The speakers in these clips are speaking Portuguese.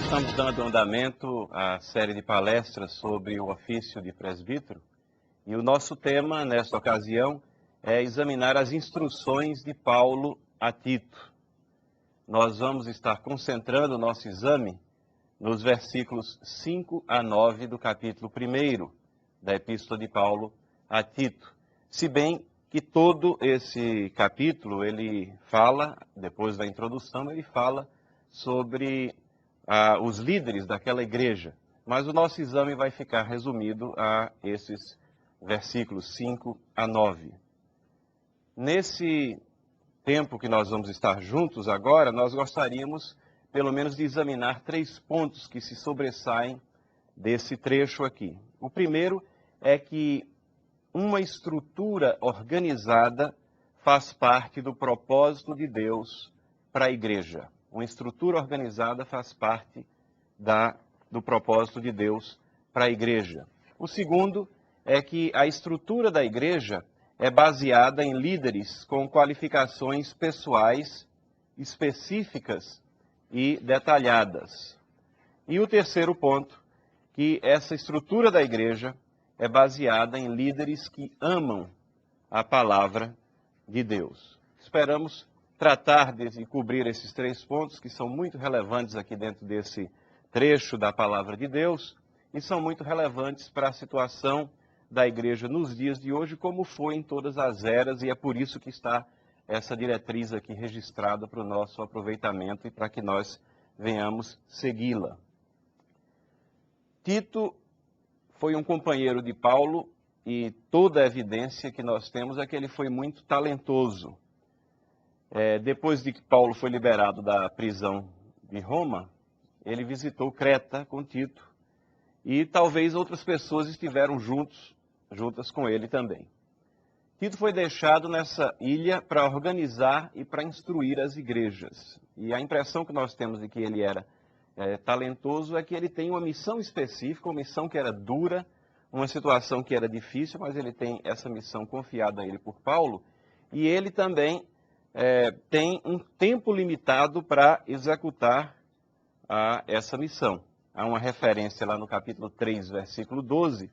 Estamos dando andamento à série de palestras sobre o ofício de presbítero e o nosso tema, nesta ocasião, é examinar as instruções de Paulo a Tito. Nós vamos estar concentrando o nosso exame nos versículos 5 a 9 do capítulo 1 da Epístola de Paulo a Tito. Se bem que todo esse capítulo, ele fala, depois da introdução, ele fala sobre os líderes daquela igreja. Mas o nosso exame vai ficar resumido a esses versículos 5 a 9. Nesse tempo que nós vamos estar juntos agora, nós gostaríamos, pelo menos, de examinar 3 pontos que se sobressaem desse trecho aqui. O primeiro é que uma estrutura organizada faz parte do propósito de Deus para a igreja. Uma estrutura organizada faz parte do propósito de Deus para a igreja. O segundo é que a estrutura da igreja é baseada em líderes com qualificações pessoais específicas e detalhadas. E o terceiro ponto, que essa estrutura da igreja é baseada em líderes que amam a palavra de Deus. Esperamos tratar de cobrir esses 3 pontos que são muito relevantes aqui dentro desse trecho da palavra de Deus e são muito relevantes para a situação da igreja nos dias de hoje, como foi em todas as eras, e é por isso que está essa diretriz aqui registrada para o nosso aproveitamento e para que nós venhamos segui-la. Tito foi um companheiro de Paulo e toda a evidência que nós temos é que ele foi muito talentoso. Depois de que Paulo foi liberado da prisão de Roma, ele visitou Creta com Tito e talvez outras pessoas estiveram juntas com ele também. Tito foi deixado nessa ilha para organizar e para instruir as igrejas. E a impressão que nós temos de que ele era talentoso é que ele tem uma missão específica, uma missão que era dura, uma situação que era difícil, mas ele tem essa missão confiada a ele por Paulo, e ele também tem um tempo limitado para executar essa missão. Há uma referência lá no capítulo 3, versículo 12,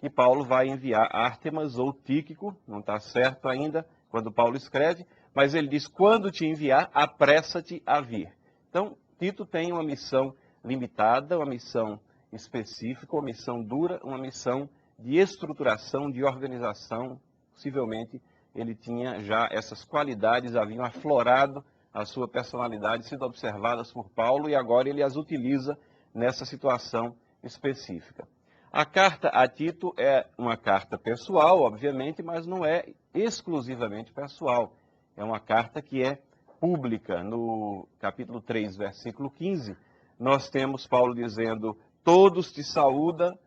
que Paulo vai enviar Ártemas ou Tíquico, não está certo ainda quando Paulo escreve, mas ele diz, quando te enviar, apressa-te a vir. Então, Tito tem uma missão limitada, uma missão específica, uma missão dura, uma missão de estruturação, de organização. Possivelmente ele tinha já essas qualidades, haviam aflorado a sua personalidade, sido observadas por Paulo, e agora ele as utiliza nessa situação específica. A carta a Tito é uma carta pessoal, obviamente, mas não é exclusivamente pessoal. É uma carta que é pública. No capítulo 3, versículo 15, nós temos Paulo dizendo, todos te saúdam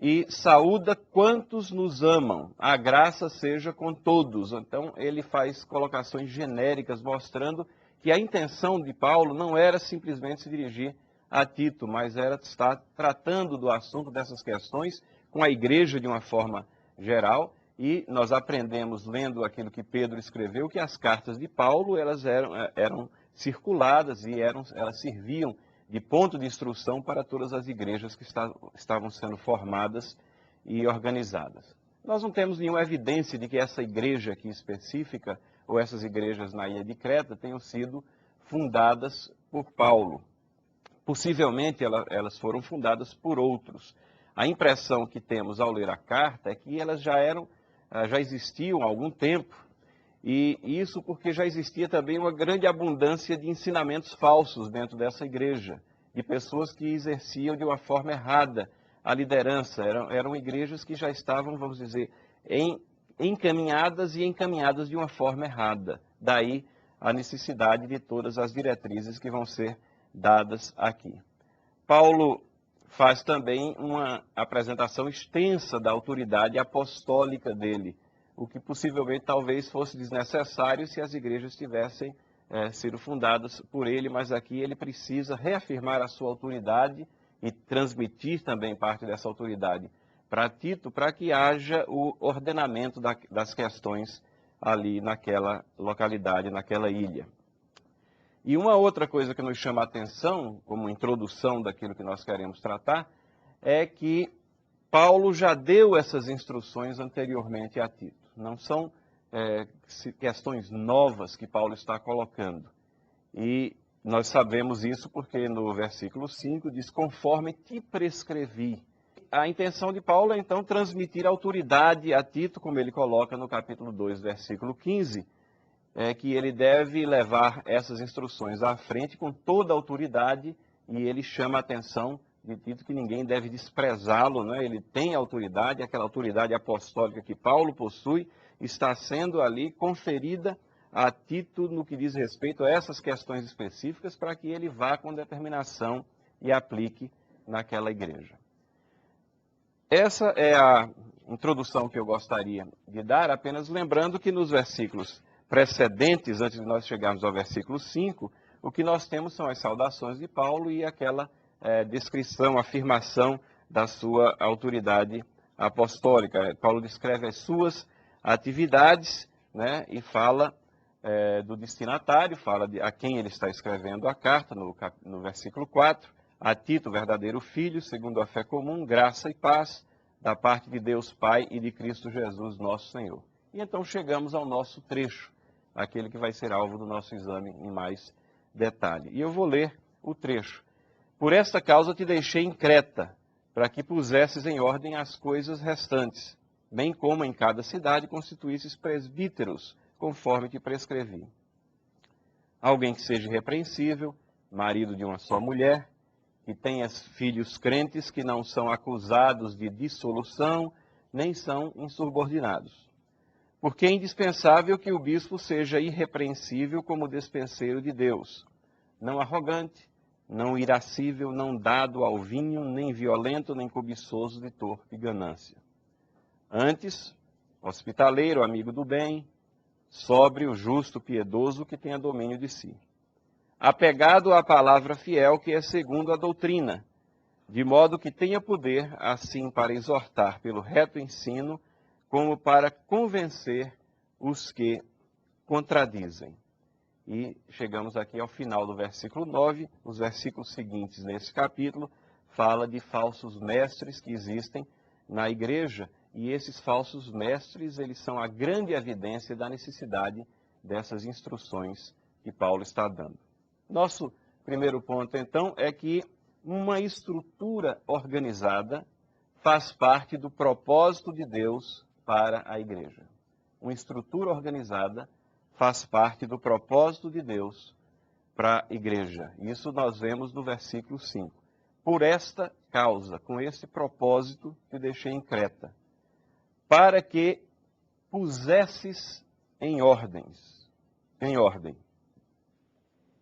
e saúda quantos nos amam. A graça seja com todos. Então, ele faz colocações genéricas mostrando que a intenção de Paulo não era simplesmente se dirigir a Tito, mas era estar tratando do assunto dessas questões com a igreja de uma forma geral. E nós aprendemos, lendo aquilo que Pedro escreveu, que as cartas de Paulo elas eram circuladas e elas serviam de ponto de instrução para todas as igrejas que estavam sendo formadas e organizadas. Nós não temos nenhuma evidência de que essa igreja aqui específica, ou essas igrejas na ilha de Creta, tenham sido fundadas por Paulo. Possivelmente elas foram fundadas por outros. A impressão que temos ao ler a carta é que elas já existiam há algum tempo, e isso porque já existia também uma grande abundância de ensinamentos falsos dentro dessa igreja, de pessoas que exerciam de uma forma errada a liderança. Eram igrejas que já estavam, vamos dizer, encaminhadas de uma forma errada. Daí a necessidade de todas as diretrizes que vão ser dadas aqui. Paulo faz também uma apresentação extensa da autoridade apostólica dele, o que possivelmente talvez fosse desnecessário se as igrejas tivessem sido fundadas por ele, mas aqui ele precisa reafirmar a sua autoridade e transmitir também parte dessa autoridade para Tito, para que haja o ordenamento das questões ali naquela localidade, naquela ilha. E uma outra coisa que nos chama a atenção, como introdução daquilo que nós queremos tratar, é que Paulo já deu essas instruções anteriormente a Tito. Não são questões novas que Paulo está colocando. E nós sabemos isso porque no versículo 5 diz, conforme te prescrevi. A intenção de Paulo é então transmitir autoridade a Tito, como ele coloca no capítulo 2, versículo 15, que ele deve levar essas instruções à frente com toda a autoridade, e ele chama a atenção de Tito que ninguém deve desprezá-lo, né? Ele tem autoridade, aquela autoridade apostólica que Paulo possui, está sendo ali conferida a Tito no que diz respeito a essas questões específicas, para que ele vá com determinação e aplique naquela igreja. Essa é a introdução que eu gostaria de dar, apenas lembrando que nos versículos precedentes, antes de nós chegarmos ao versículo 5, o que nós temos são as saudações de Paulo e aquela descrição, afirmação da sua autoridade apostólica. Paulo descreve as suas atividades, né, e fala do destinatário, fala a quem ele está escrevendo a carta, no versículo 4, a Tito, verdadeiro filho, segundo a fé comum, graça e paz, da parte de Deus Pai e de Cristo Jesus, nosso Senhor. E então chegamos ao nosso trecho, aquele que vai ser alvo do nosso exame em mais detalhe. E eu vou ler o trecho. Por esta causa te deixei em Creta, para que pusesses em ordem as coisas restantes, bem como em cada cidade constituísses presbíteros, conforme te prescrevi. Alguém que seja irrepreensível, marido de uma só mulher, que tenha filhos crentes que não são acusados de dissolução, nem são insubordinados. Porque é indispensável que o bispo seja irrepreensível como despenseiro de Deus, não arrogante, não irascível, não dado ao vinho, nem violento, nem cobiçoso de torpe ganância. Antes, hospitaleiro, amigo do bem, sóbrio, justo, piedoso, que tenha domínio de si. Apegado à palavra fiel, que é segundo a doutrina, de modo que tenha poder, assim, para exortar pelo reto ensino, como para convencer os que contradizem. E chegamos aqui ao final do versículo 9, os versículos seguintes nesse capítulo, fala de falsos mestres que existem na igreja, e esses falsos mestres, eles são a grande evidência da necessidade dessas instruções que Paulo está dando. Nosso primeiro ponto, então, é que uma estrutura organizada faz parte do propósito de Deus para a igreja. Uma estrutura organizada faz parte do propósito de Deus para a igreja. Isso nós vemos no versículo 5. Por esta causa, com esse propósito, te deixei em Creta, para que pusesses em ordem.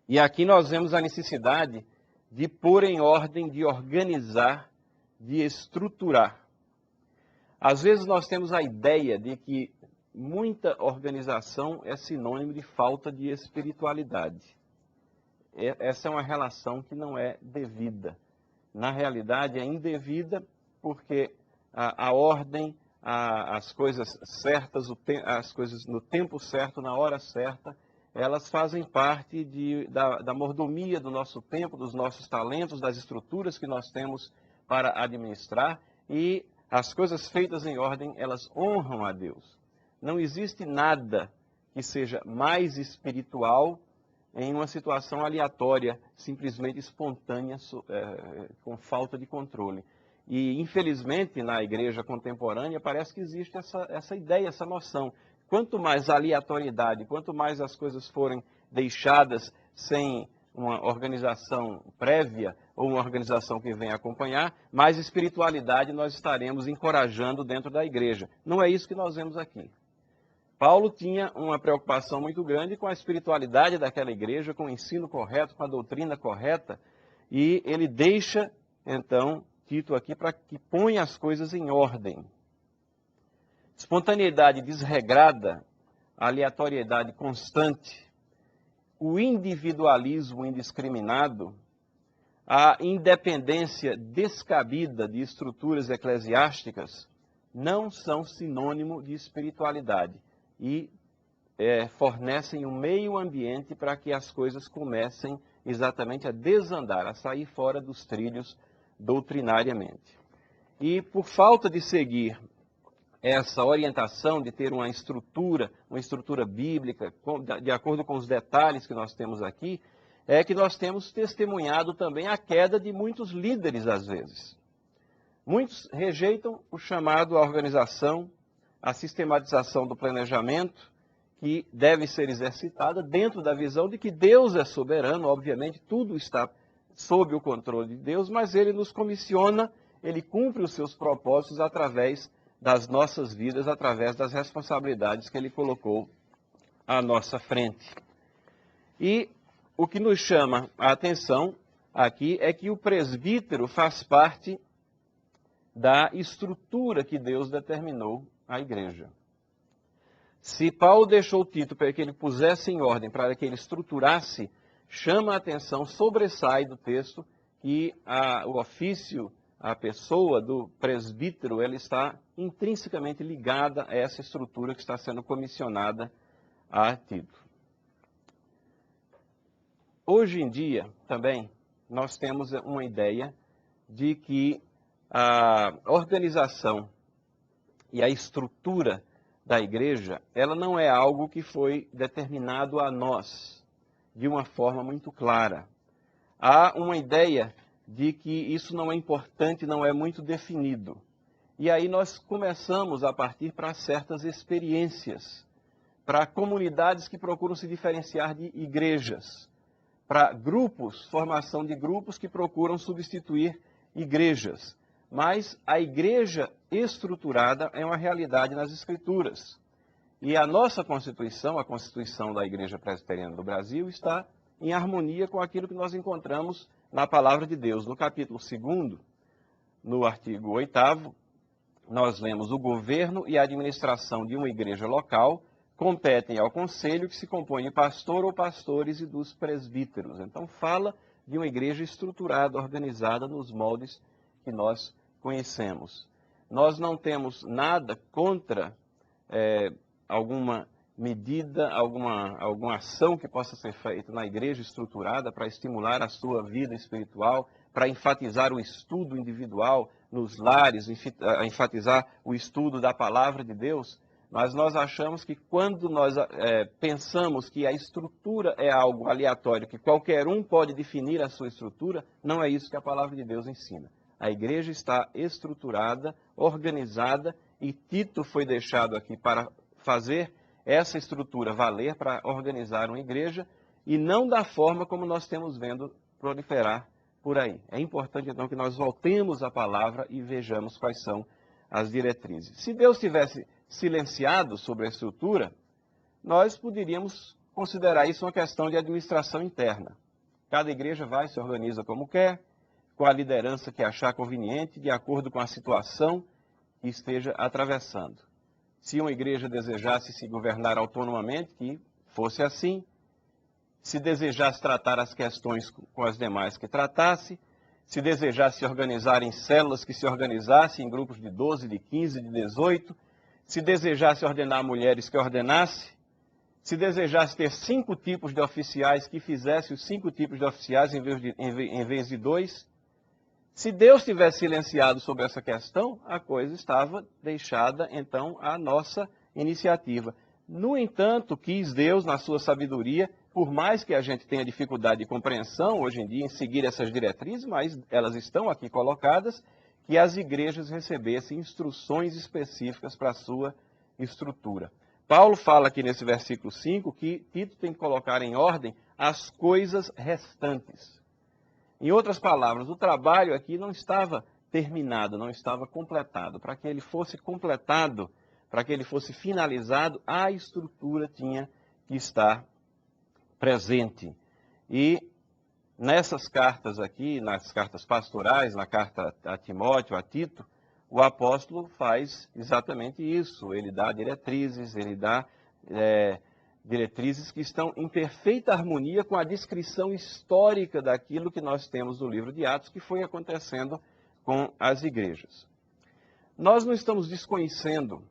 E aqui nós vemos a necessidade de pôr em ordem, de organizar, de estruturar. Às vezes nós temos a ideia de que muita organização é sinônimo de falta de espiritualidade. Essa é uma relação que não é devida. Na realidade é indevida porque a ordem, as coisas certas, as coisas no tempo certo, na hora certa, elas fazem parte da mordomia do nosso tempo, dos nossos talentos, das estruturas que nós temos para administrar, e as coisas feitas em ordem, elas honram a Deus. Não existe nada que seja mais espiritual em uma situação aleatória, simplesmente espontânea, com falta de controle. E, infelizmente, na igreja contemporânea, parece que existe essa ideia, essa noção. Quanto mais aleatoriedade, quanto mais as coisas forem deixadas sem uma organização prévia ou uma organização que venha acompanhar, mais espiritualidade nós estaremos encorajando dentro da igreja. Não é isso que nós vemos aqui. Paulo tinha uma preocupação muito grande com a espiritualidade daquela igreja, com o ensino correto, com a doutrina correta, e ele deixa, então, Tito aqui para que ponha as coisas em ordem. Espontaneidade desregrada, aleatoriedade constante, o individualismo indiscriminado, a independência descabida de estruturas eclesiásticas não são sinônimo de espiritualidade. E fornecem um meio ambiente para que as coisas comecem exatamente a desandar, a sair fora dos trilhos doutrinariamente. E por falta de seguir essa orientação, de ter uma estrutura bíblica, de acordo com os detalhes que nós temos aqui, é que nós temos testemunhado também a queda de muitos líderes às vezes. Muitos rejeitam o chamado à organização, a sistematização do planejamento, que deve ser exercitada dentro da visão de que Deus é soberano, obviamente tudo está sob o controle de Deus, mas Ele nos comissiona, Ele cumpre os seus propósitos através das nossas vidas, através das responsabilidades que Ele colocou à nossa frente. E o que nos chama a atenção aqui é que o presbítero faz parte da estrutura que Deus determinou à igreja. Se Paulo deixou Tito para que ele pusesse em ordem, para que ele estruturasse, chama a atenção, sobressai do texto que o ofício, a pessoa do presbítero, ela está intrinsecamente ligada a essa estrutura que está sendo comissionada a Tito. Hoje em dia, também, nós temos uma ideia de que a organização e a estrutura da igreja, ela não é algo que foi determinado a nós de uma forma muito clara. Há uma ideia de que isso não é importante, não é muito definido. E aí nós começamos a partir para certas experiências, para comunidades que procuram se diferenciar de igrejas, para grupos, formação de grupos que procuram substituir igrejas. Mas a igreja estruturada é uma realidade nas Escrituras. E a nossa Constituição, a Constituição da Igreja Presbiteriana do Brasil, está em harmonia com aquilo que nós encontramos na Palavra de Deus. No capítulo 2º, no artigo 8º, nós lemos: o governo e a administração de uma igreja local competem ao conselho, que se compõe de pastor ou pastores e dos presbíteros. Então fala de uma igreja estruturada, organizada nos moldes que nós conhecemos. Nós não temos nada contra alguma medida, alguma ação que possa ser feita na igreja estruturada para estimular a sua vida espiritual, para enfatizar o estudo individual nos lares, enfatizar o estudo da palavra de Deus. Mas nós achamos que quando nós pensamos que a estrutura é algo aleatório, que qualquer um pode definir a sua estrutura, não é isso que a palavra de Deus ensina. A igreja está estruturada, organizada, e Tito foi deixado aqui para fazer essa estrutura valer, para organizar uma igreja, e não da forma como nós temos vendo proliferar por aí. É importante, então, que nós voltemos à palavra e vejamos quais são as diretrizes. Se Deus tivesse silenciado sobre a estrutura, nós poderíamos considerar isso uma questão de administração interna. Cada igreja vai, se organiza como quer, com a liderança que achar conveniente, de acordo com a situação que esteja atravessando. Se uma igreja desejasse se governar autonomamente, que fosse assim. Se desejasse tratar as questões com as demais, que tratasse. Se desejasse se organizar em células, que se organizasse em grupos de 12, de 15, de 18. Se desejasse ordenar mulheres, que ordenasse. Se desejasse ter 5 tipos de oficiais, que fizesse os 5 tipos de oficiais em vez de 2. Se Deus tivesse silenciado sobre essa questão, a coisa estava deixada, então, à nossa iniciativa. No entanto, quis Deus, na sua sabedoria, por mais que a gente tenha dificuldade de compreensão hoje em dia em seguir essas diretrizes, mas elas estão aqui colocadas, que as igrejas recebessem instruções específicas para a sua estrutura. Paulo fala aqui nesse versículo 5 que Tito tem que colocar em ordem as coisas restantes. Em outras palavras, o trabalho aqui não estava terminado, não estava completado. Para que ele fosse completado, para que ele fosse finalizado, a estrutura tinha que estar presente. E nessas cartas aqui, nas cartas pastorais, na carta a Timóteo, a Tito, o apóstolo faz exatamente isso. Ele dá diretrizes, ele dá diretrizes que estão em perfeita harmonia com a descrição histórica daquilo que nós temos no livro de Atos, que foi acontecendo com as igrejas. Nós não estamos desconhecendo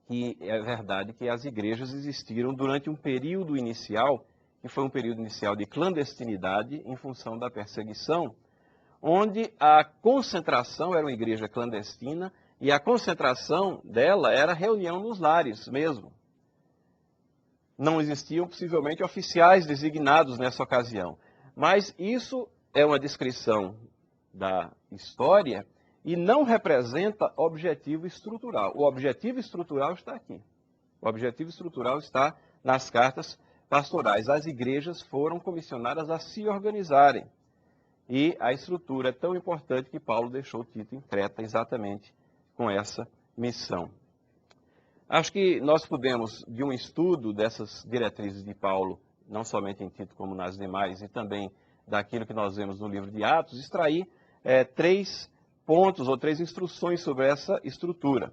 que é verdade que as igrejas existiram durante um período inicial, que foi um período inicial de clandestinidade em função da perseguição, onde a concentração era uma igreja clandestina e a concentração dela era reunião nos lares mesmo. Não existiam possivelmente oficiais designados nessa ocasião, mas isso é uma descrição da história e não representa objetivo estrutural. O objetivo estrutural está aqui. O objetivo estrutural está nas cartas pastorais. As igrejas foram comissionadas a se organizarem. E a estrutura é tão importante que Paulo deixou Tito em Creta exatamente com essa missão. Acho que nós podemos, de um estudo dessas diretrizes de Paulo, não somente em Tito como nas demais, e também daquilo que nós vemos no livro de Atos, extrair 3 pontos ou 3 instruções sobre essa estrutura.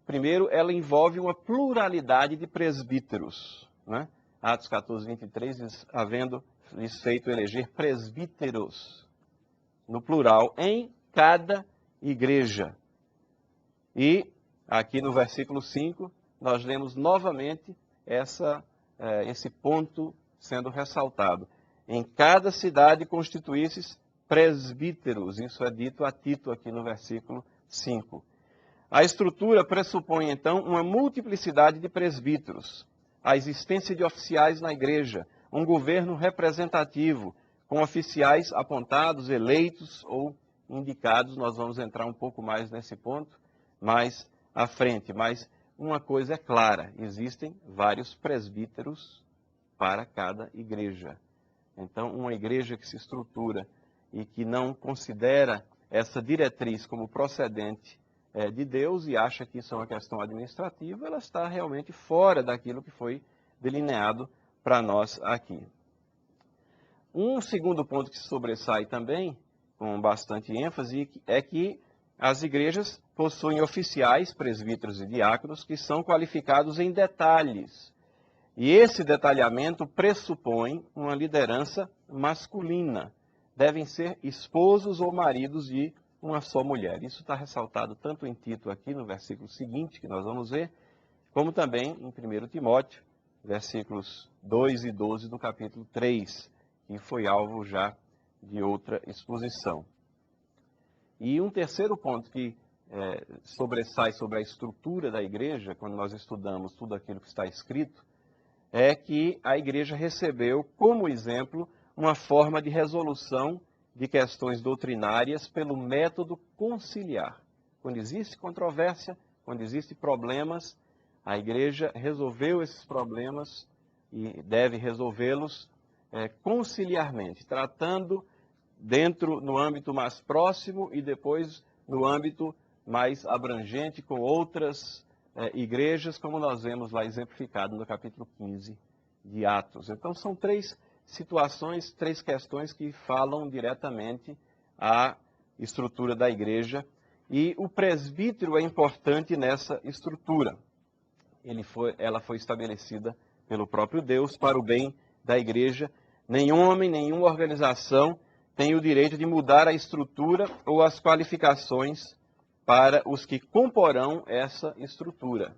Primeiro, ela envolve uma pluralidade de presbíteros, né? Atos 14, 23 diz, havendo-lhes feito eleger presbíteros, no plural, em cada igreja. E aqui no versículo 5, nós lemos novamente esse ponto sendo ressaltado. Em cada cidade constituísseis presbíteros, isso é dito a Tito aqui no versículo 5. A estrutura pressupõe, então, uma multiplicidade de presbíteros, a existência de oficiais na igreja, um governo representativo, com oficiais apontados, eleitos ou indicados. Nós vamos entrar um pouco mais nesse ponto mais à frente, mas uma coisa é clara, existem vários presbíteros para cada igreja. Então, uma igreja que se estrutura e que não considera essa diretriz como procedente de Deus e acha que isso é uma questão administrativa, ela está realmente fora daquilo que foi delineado para nós aqui. Um segundo ponto que sobressai também, com bastante ênfase, é que as igrejas possuem oficiais, presbíteros e diáconos, que são qualificados em detalhes. E esse detalhamento pressupõe uma liderança masculina. Devem ser esposos ou maridos de uma só mulher. Isso está ressaltado tanto em Tito, aqui no versículo seguinte, que nós vamos ver, como também em 1 Timóteo, versículos 2 e 12 do capítulo 3, que foi alvo já de outra exposição. E um terceiro ponto que sobressai sobre a estrutura da igreja, quando nós estudamos tudo aquilo que está escrito, é que a igreja recebeu como exemplo uma forma de resolução de questões doutrinárias pelo método conciliar. Quando existe controvérsia, quando existem problemas, a igreja resolveu esses problemas e deve resolvê-los conciliarmente, tratando no âmbito mais próximo e depois no âmbito mais abrangente com outras igrejas, como nós vemos lá exemplificado no capítulo 15 de Atos. Então são 3 situações, 3 questões que falam diretamente à estrutura da igreja, e o presbítero é importante nessa estrutura. Ela foi estabelecida pelo próprio Deus para o bem da igreja. Nenhum homem, nenhuma organização tem o direito de mudar a estrutura ou as qualificações para os que comporão essa estrutura.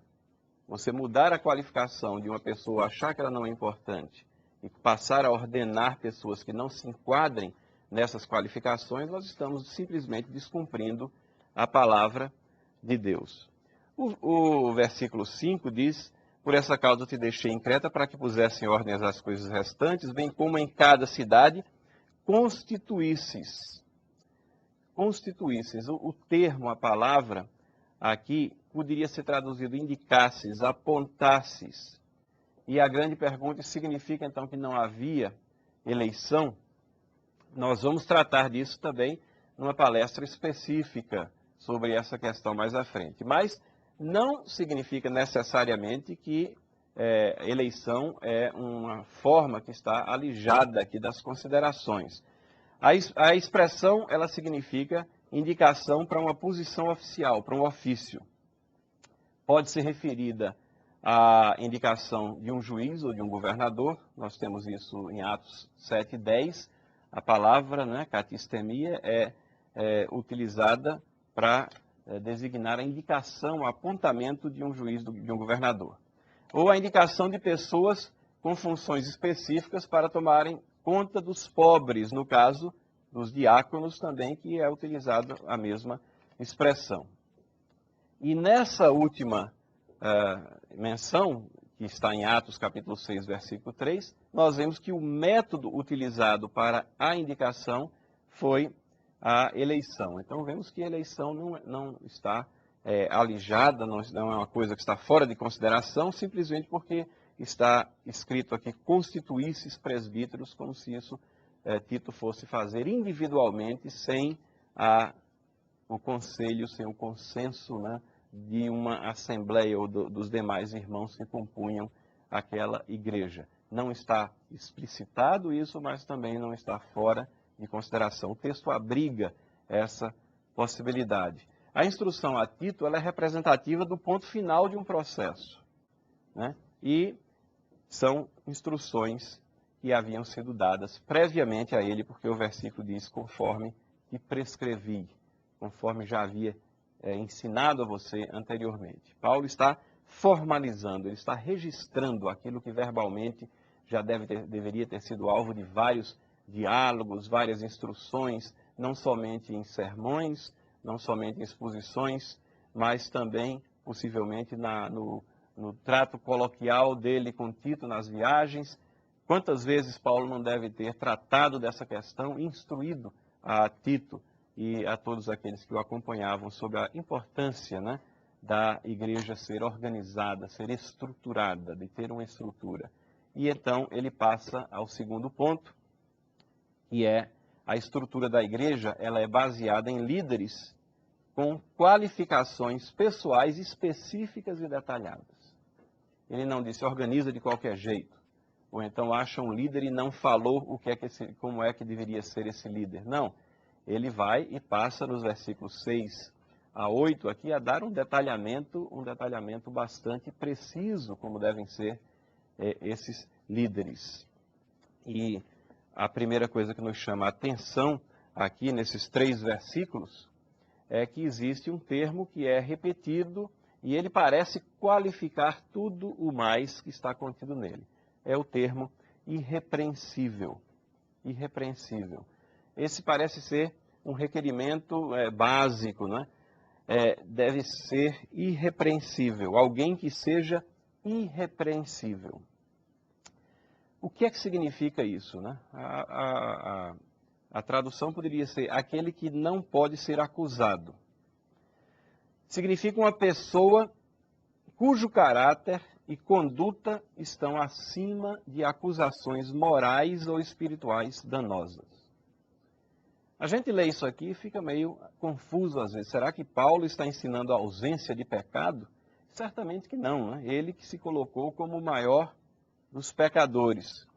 Você mudar a qualificação de uma pessoa, achar que ela não é importante, e passar a ordenar pessoas que não se enquadrem nessas qualificações, nós estamos simplesmente descumprindo a palavra de Deus. O versículo 5 diz: por essa causa eu te deixei em Creta, para que pusesse em ordem as coisas restantes, bem como em cada cidade constituísseis. Constituísseis, o termo, a palavra, aqui poderia ser traduzido indicasses, apontasses. E a grande pergunta significa então que não havia eleição? Nós vamos tratar disso também numa palestra específica sobre essa questão mais à frente. Mas não significa necessariamente que eleição é uma forma que está alijada aqui das considerações. A expressão, ela significa indicação para uma posição oficial, para um ofício. Pode ser referida à indicação de um juiz ou de um governador. Nós temos isso em Atos 7:10. A palavra, katistemia, é utilizada para designar a indicação, o apontamento de um juiz, de um governador. Ou a indicação de pessoas com funções específicas para tomarem conta dos pobres, no caso dos diáconos também, que é utilizada a mesma expressão. E nessa última menção, que está em Atos capítulo 6, versículo 3, nós vemos que o método utilizado para a indicação foi a eleição. Então vemos que a eleição não está alijada, não é uma coisa que está fora de consideração, simplesmente porque está escrito aqui, constituísseis presbíteros, como se isso Tito fosse fazer individualmente, sem o conselho, sem o consenso, né, de uma assembleia ou dos demais irmãos que compunham aquela igreja. Não está explicitado isso, mas também não está fora de consideração. O texto abriga essa possibilidade. A instrução a Tito ela é representativa do ponto final de um processo, né? E são instruções que haviam sido dadas previamente a ele, porque o versículo diz, conforme que prescrevi, conforme já havia ensinado a você anteriormente. Paulo está formalizando, ele está registrando aquilo que verbalmente já deveria ter sido alvo de vários diálogos, várias instruções, não somente em sermões, não somente em exposições, mas também, possivelmente, no trato coloquial dele com Tito nas viagens. Quantas vezes Paulo não deve ter tratado dessa questão, instruído a Tito e a todos aqueles que o acompanhavam sobre a importância, né, da igreja ser organizada, ser estruturada, de ter uma estrutura. E então ele passa ao segundo ponto, que é a estrutura da igreja, ela é baseada em líderes com qualificações pessoais específicas e detalhadas. Ele não disse organiza de qualquer jeito, ou então acha um líder e não falou como é que deveria ser esse líder. Não, ele vai e passa nos versículos 6 a 8 aqui a dar um detalhamento bastante preciso como devem ser esses líderes. E a primeira coisa que nos chama a atenção aqui nesses 3 versículos é que existe um termo que é repetido e ele parece qualificar tudo o mais que está contido nele. É o termo irrepreensível. Irrepreensível. Esse parece ser um requerimento básico, né? Deve ser irrepreensível, alguém que seja irrepreensível. O que é que significa isso, né? A tradução poderia ser aquele que não pode ser acusado. Significa uma pessoa cujo caráter e conduta estão acima de acusações morais ou espirituais danosas. A gente lê isso aqui e fica meio confuso às vezes. Será que Paulo está ensinando a ausência de pecado? Certamente que não, né? Ele que se colocou como o maior dos pecadores.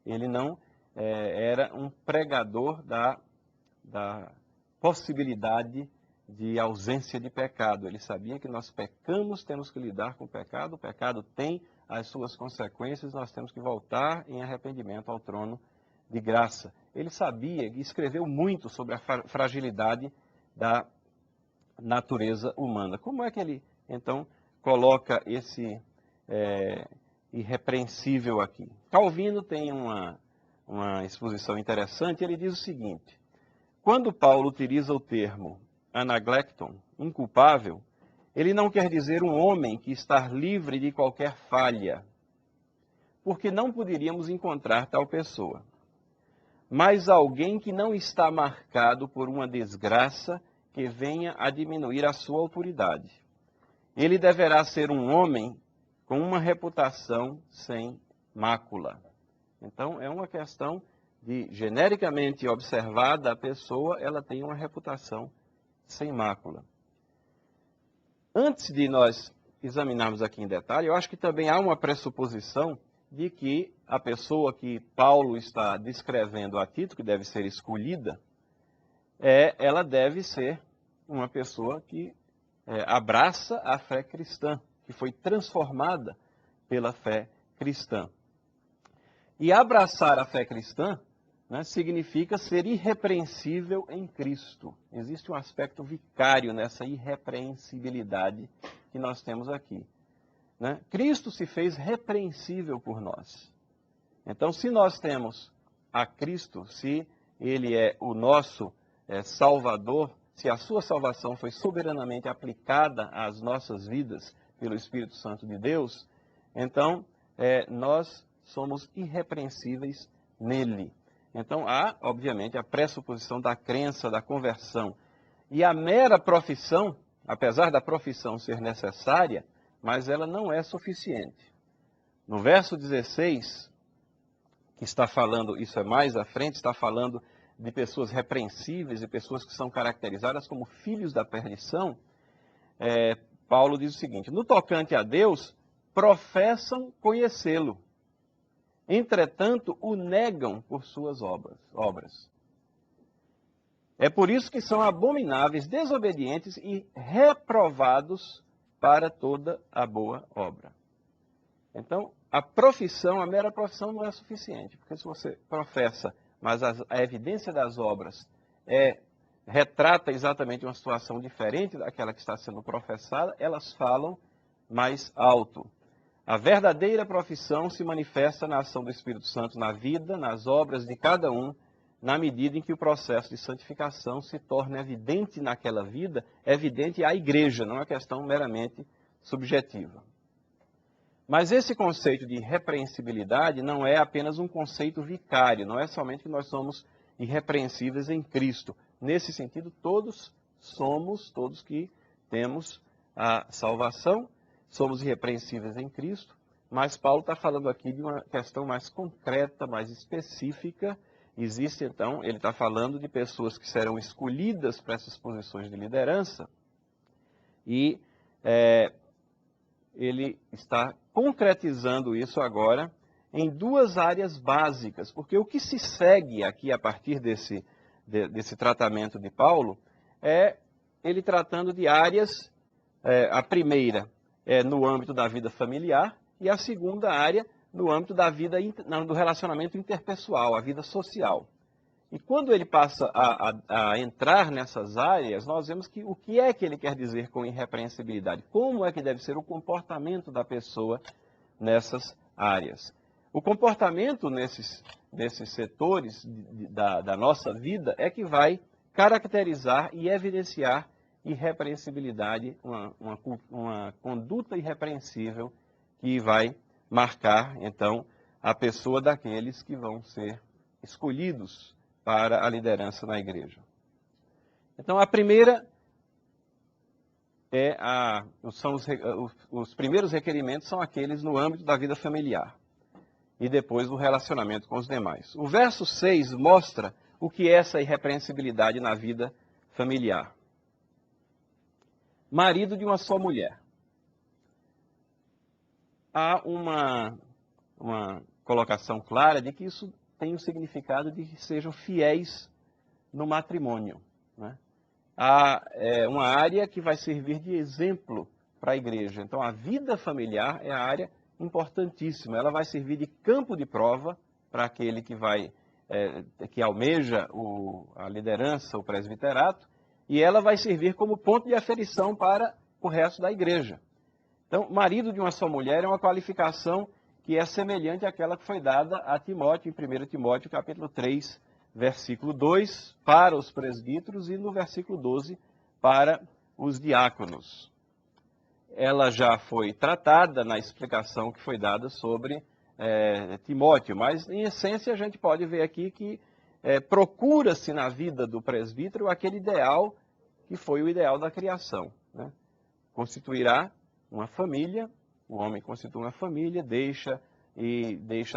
Ele não era um pregador da possibilidade de ausência de pecado. Ele sabia que nós pecamos, temos que lidar com o pecado tem as suas consequências, nós temos que voltar em arrependimento ao trono de graça. Ele sabia e escreveu muito sobre a fragilidade da natureza humana. Como é que ele, então, coloca esse irrepreensível aqui? Calvino tem uma exposição interessante, ele diz o seguinte: quando Paulo utiliza o termo anaglekton, inculpável, ele não quer dizer um homem que está livre de qualquer falha, porque não poderíamos encontrar tal pessoa, mas alguém que não está marcado por uma desgraça que venha a diminuir a sua autoridade. Ele deverá ser um homem com uma reputação sem mácula. Então, é uma questão de, genericamente observada, a pessoa ela tem uma reputação sem mácula. Antes de nós examinarmos aqui em detalhe, eu acho que também há uma pressuposição de que a pessoa que Paulo está descrevendo a Tito, que deve ser escolhida, ela deve ser uma pessoa que abraça a fé cristã, que foi transformada pela fé cristã. E abraçar a fé cristã né, significa ser irrepreensível em Cristo. Existe um aspecto vicário nessa irrepreensibilidade que nós temos aqui, né? Cristo se fez repreensível por nós. Então, se nós temos a Cristo, se Ele é o nosso Salvador, se a sua salvação foi soberanamente aplicada às nossas vidas pelo Espírito Santo de Deus, então nós somos irrepreensíveis nele. Então há, obviamente, a pressuposição da crença, da conversão. E a mera profissão, apesar da profissão ser necessária, mas ela não é suficiente. No verso 16, que está falando, isso é mais à frente, está falando de pessoas repreensíveis e pessoas que são caracterizadas como filhos da perdição, Paulo diz o seguinte: no tocante a Deus, professam conhecê-lo, entretanto o negam por suas obras. É por isso que são abomináveis, desobedientes e reprovados para toda a boa obra. Então, a profissão, a mera profissão não é suficiente, porque se você professa, mas a evidência das obras retrata exatamente uma situação diferente daquela que está sendo professada, elas falam mais alto. A verdadeira profissão se manifesta na ação do Espírito Santo na vida, nas obras de cada um, na medida em que o processo de santificação se torna evidente naquela vida, evidente à igreja, não é questão meramente subjetiva. Mas esse conceito de irrepreensibilidade não é apenas um conceito vicário, não é somente que nós somos irrepreensíveis em Cristo. Nesse sentido, todos que temos a salvação, somos irrepreensíveis em Cristo, mas Paulo está falando aqui de uma questão mais concreta, mais específica. Existe, então, ele está falando de pessoas que serão escolhidas para essas posições de liderança e ele está concretizando isso agora em duas áreas básicas, porque o que se segue aqui a partir desse tratamento de Paulo é ele tratando de áreas, a primeira é no âmbito da vida familiar e a segunda área no âmbito da vida, do relacionamento interpessoal, a vida social. E quando ele passa a entrar nessas áreas, nós vemos que o que é que ele quer dizer com irrepreensibilidade? Como é que deve ser o comportamento da pessoa nessas áreas? O comportamento nesses setores da nossa vida é que vai caracterizar e evidenciar irrepreensibilidade, uma conduta irrepreensível que vai marcar, então, a pessoa daqueles que vão ser escolhidos para a liderança na igreja. Então, a primeira os primeiros requerimentos são aqueles no âmbito da vida familiar e depois do relacionamento com os demais. O verso 6 mostra o que é essa irrepreensibilidade na vida familiar. Marido de uma só mulher. Há uma colocação clara de que isso tem o significado de que sejam fiéis no matrimônio, né? Há uma área que vai servir de exemplo para a igreja. Então, a vida familiar é a área importantíssima. Ela vai servir de campo de prova para aquele que almeja a liderança, o presbiterato, e ela vai servir como ponto de aferição para o resto da igreja. Então, marido de uma só mulher é uma qualificação que é semelhante àquela que foi dada a Timóteo, em 1 Timóteo, capítulo 3, versículo 2, para os presbíteros, e no versículo 12, para os diáconos. Ela já foi tratada na explicação que foi dada sobre Timóteo, mas, em essência, a gente pode ver aqui que procura-se na vida do presbítero aquele ideal que foi o ideal da criação, né? Constituirá uma família, o homem constitui uma família, deixa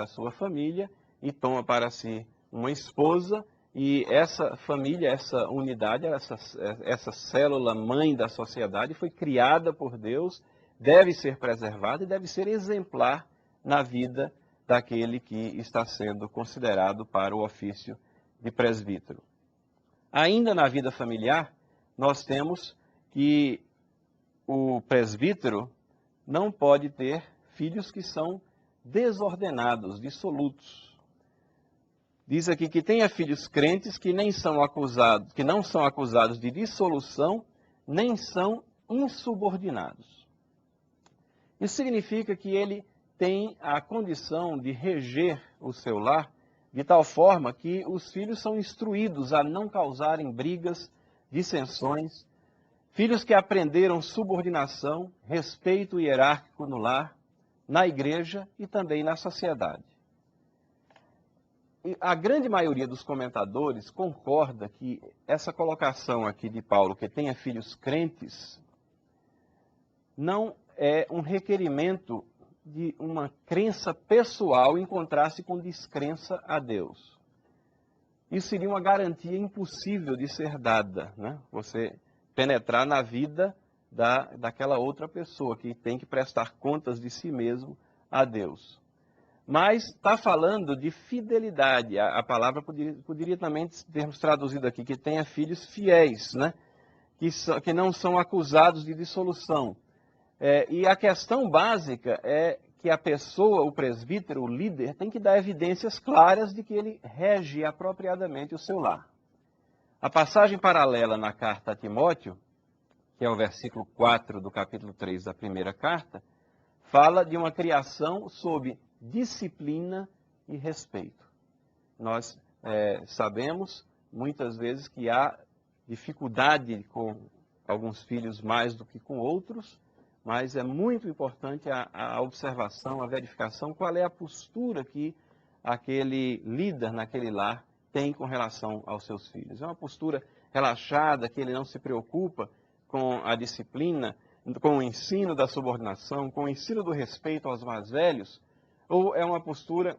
a sua família e toma para si uma esposa, e essa família, essa unidade, essa célula mãe da sociedade foi criada por Deus, deve ser preservada e deve ser exemplar na vida daquele que está sendo considerado para o ofício de presbítero. Ainda na vida familiar, nós temos que o presbítero não pode ter filhos que são desordenados, dissolutos. Diz aqui que tenha filhos crentes que nem são acusados, que não são acusados de dissolução, nem são insubordinados. Isso significa que ele tem a condição de reger o seu lar de tal forma que os filhos são instruídos a não causarem brigas, dissensões, filhos que aprenderam subordinação, respeito hierárquico no lar, na igreja e também na sociedade. E a grande maioria dos comentadores concorda que essa colocação aqui de Paulo, que tenha filhos crentes, não é um requerimento de uma crença pessoal em contraste com descrença a Deus. Isso seria uma garantia impossível de ser dada, né? Você penetrar na vida daquela outra pessoa que tem que prestar contas de si mesmo a Deus. Mas está falando de fidelidade. A palavra poderia também termos traduzido aqui, que tenha filhos fiéis, né? Que não são acusados de dissolução. E a questão básica é que a pessoa, o presbítero, o líder, tem que dar evidências claras de que ele rege apropriadamente o seu lar. A passagem paralela na carta a Timóteo, que é o versículo 4 do capítulo 3 da primeira carta, fala de uma criação sob disciplina e respeito. Nós sabemos muitas vezes que há dificuldade com alguns filhos mais do que com outros, mas é muito importante a observação, a verificação, qual é a postura que aquele líder naquele lar tem com relação aos seus filhos. É uma postura relaxada, que ele não se preocupa com a disciplina, com o ensino da subordinação, com o ensino do respeito aos mais velhos, ou é uma postura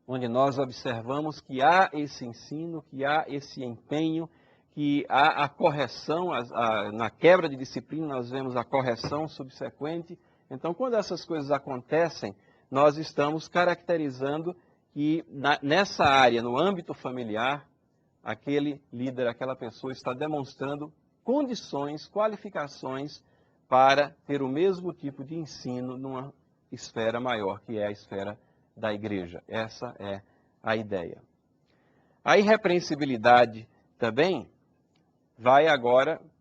onde nós observamos que há esse ensino, que há esse empenho, que há a correção, na quebra de disciplina nós vemos a correção subsequente. Então, quando essas coisas acontecem, nós estamos caracterizando que nessa área, no âmbito familiar, aquele líder, aquela pessoa está demonstrando condições, qualificações para ter o mesmo tipo de ensino numa esfera maior, que é a esfera da igreja. Essa é a ideia. A irrepreensibilidade também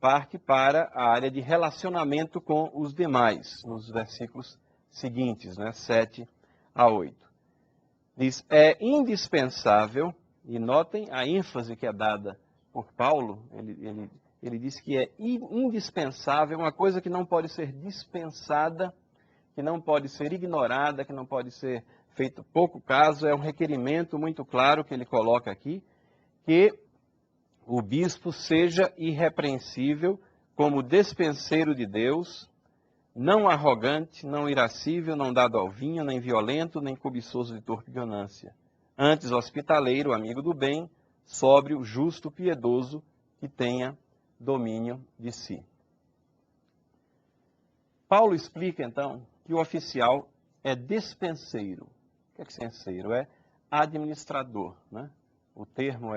parte para a área de relacionamento com os demais, nos versículos seguintes, 7 a 8. Diz, é indispensável, e notem a ênfase que é dada por Paulo, ele diz que é indispensável, uma coisa que não pode ser dispensada, que não pode ser ignorada, que não pode ser feito pouco caso, é um requerimento muito claro que ele coloca aqui, que o bispo seja irrepreensível como despenseiro de Deus, não arrogante, não irascível, não dado ao vinho, nem violento, nem cobiçoso de torpe ganância. Antes hospitaleiro, amigo do bem, sóbrio, justo, piedoso, que tenha domínio de si. Paulo explica, então, que o oficial é despenseiro. O que é despenseiro? É administrador, né? O termo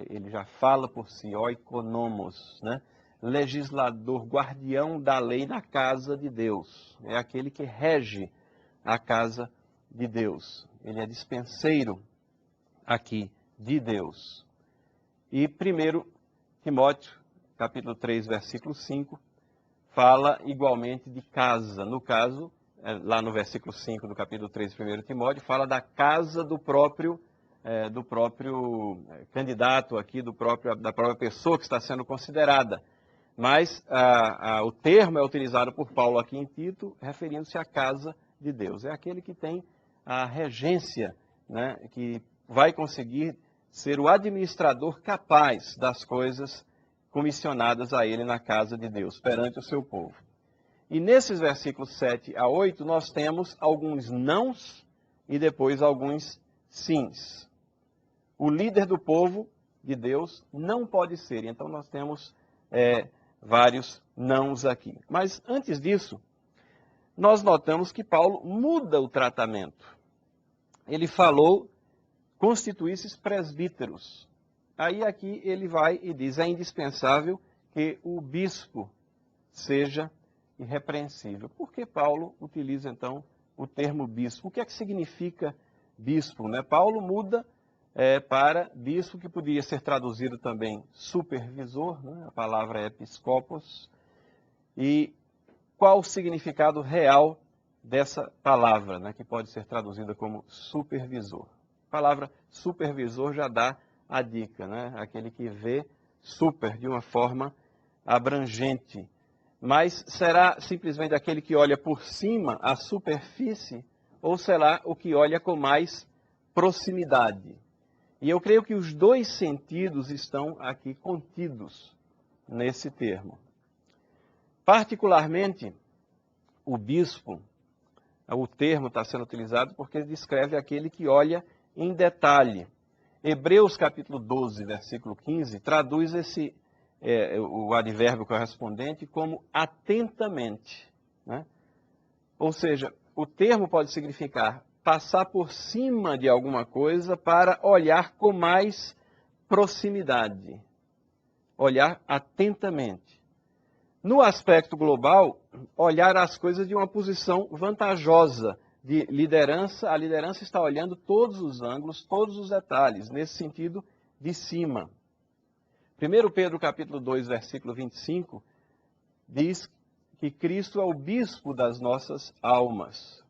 ele já fala por si, oikonomos, né? Legislador, guardião da lei na casa de Deus. É aquele que rege a casa de Deus. Ele é dispenseiro aqui de Deus. E 1 Timóteo, capítulo 3, versículo 5, fala igualmente de casa. No caso, lá no versículo 5 do capítulo 3 de 1 Timóteo, fala da casa do próprio candidato aqui, da própria pessoa que está sendo considerada. Mas o termo é utilizado por Paulo aqui em Tito, referindo-se à casa de Deus. É aquele que tem a regência, né, que vai conseguir ser o administrador capaz das coisas comissionadas a ele na casa de Deus, perante o seu povo. E nesses versículos 7 a 8, nós temos alguns nãos e depois alguns sims. O líder do povo de Deus não pode ser. Então nós temos vários nãos aqui. Mas antes disso, nós notamos que Paulo muda o tratamento. Ele falou constituísseis presbíteros. Aí aqui ele vai e diz, é indispensável que o bispo seja irrepreensível. Por que Paulo utiliza então o termo bispo? O que é que significa bispo, né? Paulo muda para bispo, que podia ser traduzido também supervisor, né? A palavra é episcopos. E qual o significado real dessa palavra, né? Que pode ser traduzida como supervisor? A palavra supervisor já dá a dica, né? Aquele que vê super de uma forma abrangente. Mas será simplesmente aquele que olha por cima, a superfície, ou será o que olha com mais proximidade? E eu creio que os dois sentidos estão aqui contidos nesse termo. Particularmente, o bispo, o termo está sendo utilizado porque descreve aquele que olha em detalhe. Hebreus capítulo 12, versículo 15, traduz o advérbio correspondente como atentamente, né? Ou seja, o termo pode significar passar por cima de alguma coisa para olhar com mais proximidade, olhar atentamente. No aspecto global, olhar as coisas de uma posição vantajosa de liderança. A liderança está olhando todos os ângulos, todos os detalhes, nesse sentido de cima. 1 Pedro capítulo 2, versículo 25, diz que Cristo é o bispo das nossas almas,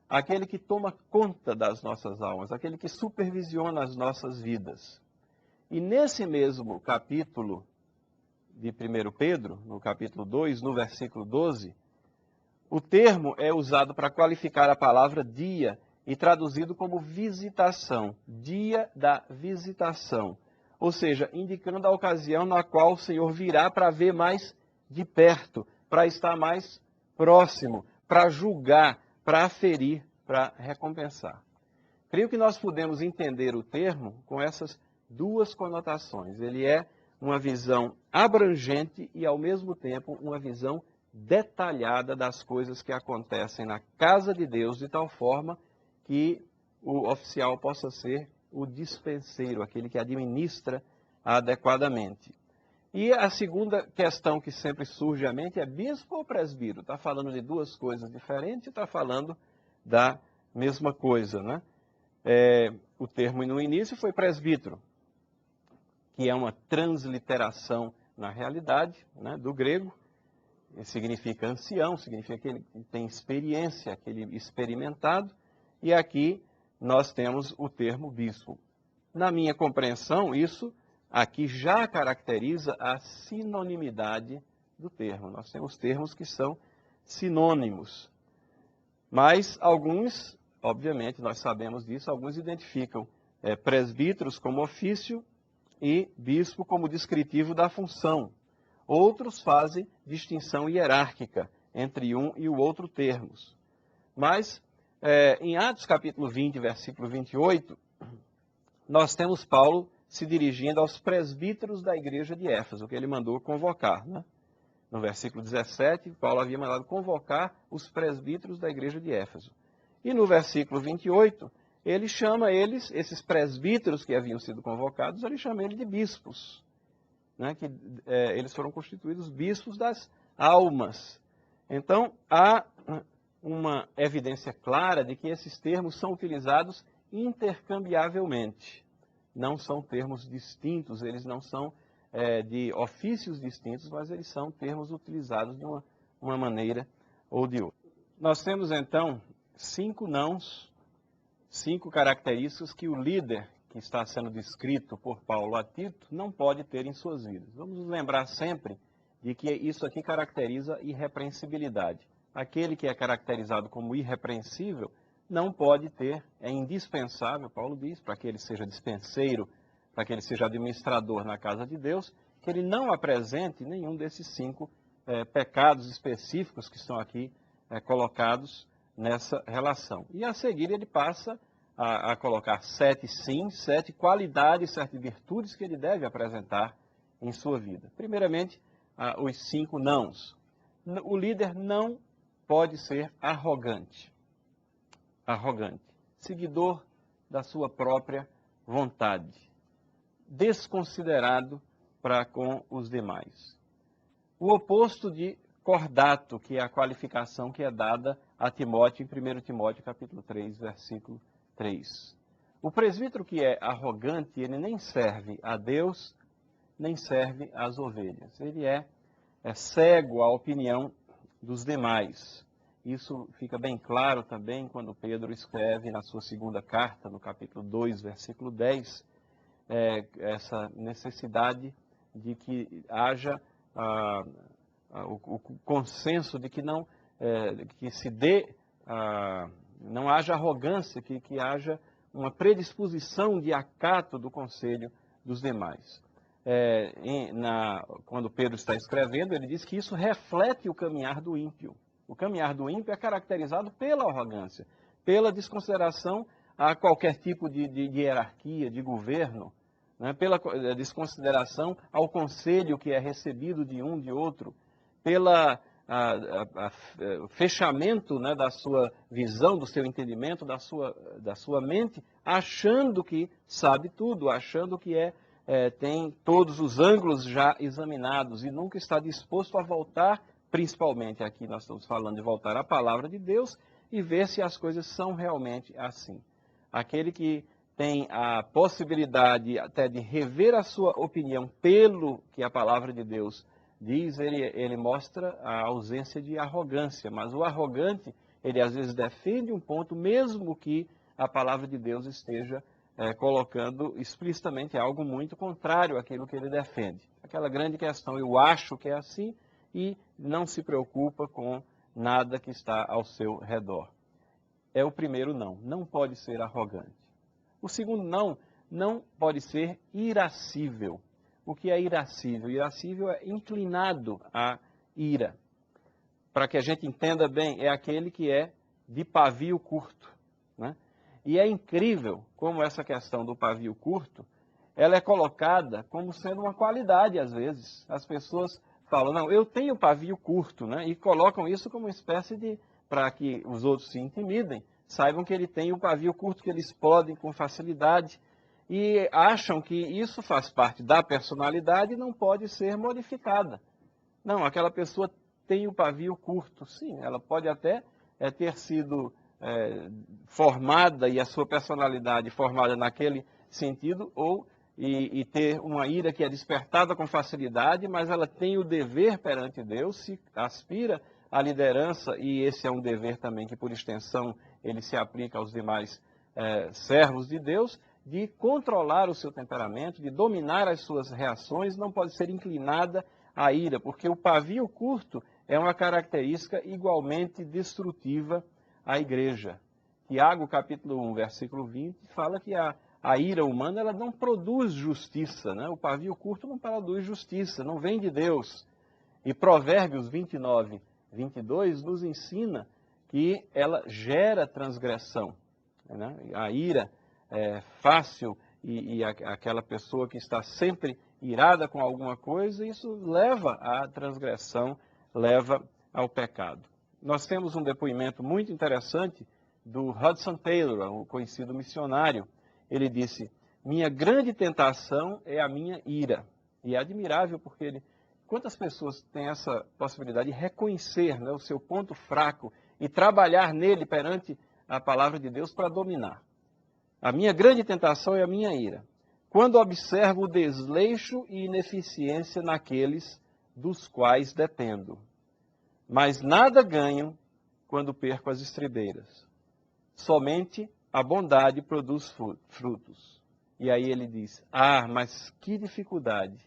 aquele que toma conta das nossas almas, aquele que supervisiona as nossas vidas. E nesse mesmo capítulo de 1 Pedro, no capítulo 2, no versículo 12, o termo é usado para qualificar a palavra dia e traduzido como visitação, dia da visitação. Ou seja, indicando a ocasião na qual o Senhor virá para ver mais de perto, para estar mais próximo, para julgar, para aferir, para recompensar. Creio que nós podemos entender o termo com essas duas conotações. Ele é uma visão abrangente e, ao mesmo tempo, uma visão detalhada das coisas que acontecem na casa de Deus, de tal forma que o oficial possa ser o dispenseiro, aquele que administra adequadamente. E a segunda questão que sempre surge à mente é bispo ou presbítero? Está falando de duas coisas diferentes, está falando da mesma coisa, né? O termo no início foi presbítero, que é uma transliteração na realidade, né, do grego. Significa ancião, significa aquele que tem experiência, aquele experimentado. E aqui nós temos o termo bispo. Na minha compreensão, isso aqui já caracteriza a sinonimidade do termo. Nós temos termos que são sinônimos. Mas alguns, obviamente, nós sabemos disso, alguns identificam presbíteros como ofício e bispo como descritivo da função. Outros fazem distinção hierárquica entre um e o outro termos. Mas, em Atos capítulo 20, versículo 28, nós temos Paulo se dirigindo aos presbíteros da igreja de Éfeso, que ele mandou convocar, né? No versículo 17, Paulo havia mandado convocar os presbíteros da igreja de Éfeso. E no versículo 28, ele chama esses presbíteros que haviam sido convocados, ele chama eles de bispos, né? Que eles foram constituídos bispos das almas. Então, há uma evidência clara de que esses termos são utilizados intercambiavelmente. Não são termos distintos, eles não são de ofícios distintos, mas eles são termos utilizados de uma maneira ou de outra. Nós temos, então, 5 nãos, 5 características que o líder que está sendo descrito por Paulo a Tito não pode ter em suas vidas. Vamos nos lembrar sempre de que isso aqui caracteriza irrepreensibilidade. Aquele que é caracterizado como irrepreensível não pode ter, é indispensável, Paulo diz, para que ele seja dispenseiro, para que ele seja administrador na casa de Deus, que ele não apresente nenhum desses 5 pecados específicos que estão aqui colocados nessa relação. E a seguir ele passa a colocar 7 sim, 7 qualidades, 7 virtudes que ele deve apresentar em sua vida. Primeiramente, os 5 nãos. O líder não pode ser arrogante, seguidor da sua própria vontade, desconsiderado para com os demais. O oposto de cordato, que é a qualificação que é dada a Timóteo em 1 Timóteo capítulo 3, versículo 3. O presbítero que é arrogante, ele nem serve a Deus, nem serve às ovelhas. Ele é cego à opinião dos demais. Isso fica bem claro também quando Pedro escreve na sua segunda carta, no capítulo 2, versículo 10, essa necessidade de que haja o consenso de que não que se dê, não haja arrogância, que haja uma predisposição de acato do conselho dos demais. Quando Pedro está escrevendo, ele diz que isso reflete o caminhar do ímpio. O caminhar do ímpio é caracterizado pela arrogância, pela desconsideração a qualquer tipo de hierarquia, de governo, né? Pela desconsideração ao conselho que é recebido de um, de outro, pela fechamento, né, da sua visão, do seu entendimento, da sua mente, achando que sabe tudo, achando que tem todos os ângulos já examinados e nunca está disposto a voltar, principalmente aqui nós estamos falando de voltar à palavra de Deus e ver se as coisas são realmente assim. Aquele que tem a possibilidade até de rever a sua opinião pelo que a palavra de Deus diz, ele mostra a ausência de arrogância, mas o arrogante, ele às vezes defende um ponto, mesmo que a palavra de Deus esteja colocando explicitamente algo muito contrário àquilo que ele defende. Aquela grande questão, eu acho que é assim, e não se preocupa com nada que está ao seu redor. É o primeiro não, não pode ser arrogante. O segundo não pode ser irascível. O que é irascível? Irascível é inclinado à ira. Para que a gente entenda bem, é aquele que é de pavio curto, né? E é incrível como essa questão do pavio curto, ela é colocada como sendo uma qualidade às vezes. As pessoas falam, não, eu tenho pavio curto, né? E colocam isso como uma espécie de, para que os outros se intimidem, saibam que ele tem o pavio curto, que eles podem com facilidade, e acham que isso faz parte da personalidade e não pode ser modificada. Não, aquela pessoa tem o pavio curto, sim, ela pode até ter sido formada e a sua personalidade formada naquele sentido, e ter uma ira que é despertada com facilidade, mas ela tem o dever perante Deus, se aspira à liderança, e esse é um dever também que, por extensão, ele se aplica aos demais servos de Deus, de controlar o seu temperamento, de dominar as suas reações, não pode ser inclinada à ira, porque o pavio curto é uma característica igualmente destrutiva à igreja. Tiago, capítulo 1, versículo 20, fala que a ira humana ela não produz justiça, né? O pavio curto não produz justiça, não vem de Deus. E Provérbios 29, 22 nos ensina que ela gera transgressão, né? A ira é fácil e aquela pessoa que está sempre irada com alguma coisa, isso leva à transgressão, leva ao pecado. Nós temos um depoimento muito interessante do Hudson Taylor, o conhecido missionário. Ele disse, minha grande tentação é a minha ira. E é admirável porque quantas pessoas têm essa possibilidade de reconhecer, né, o seu ponto fraco e trabalhar nele perante a palavra de Deus para dominar. A minha grande tentação é a minha ira, quando observo o desleixo e ineficiência naqueles dos quais dependo. Mas nada ganho quando perco as estribeiras. Somente a bondade produz frutos. E aí ele diz, mas que dificuldade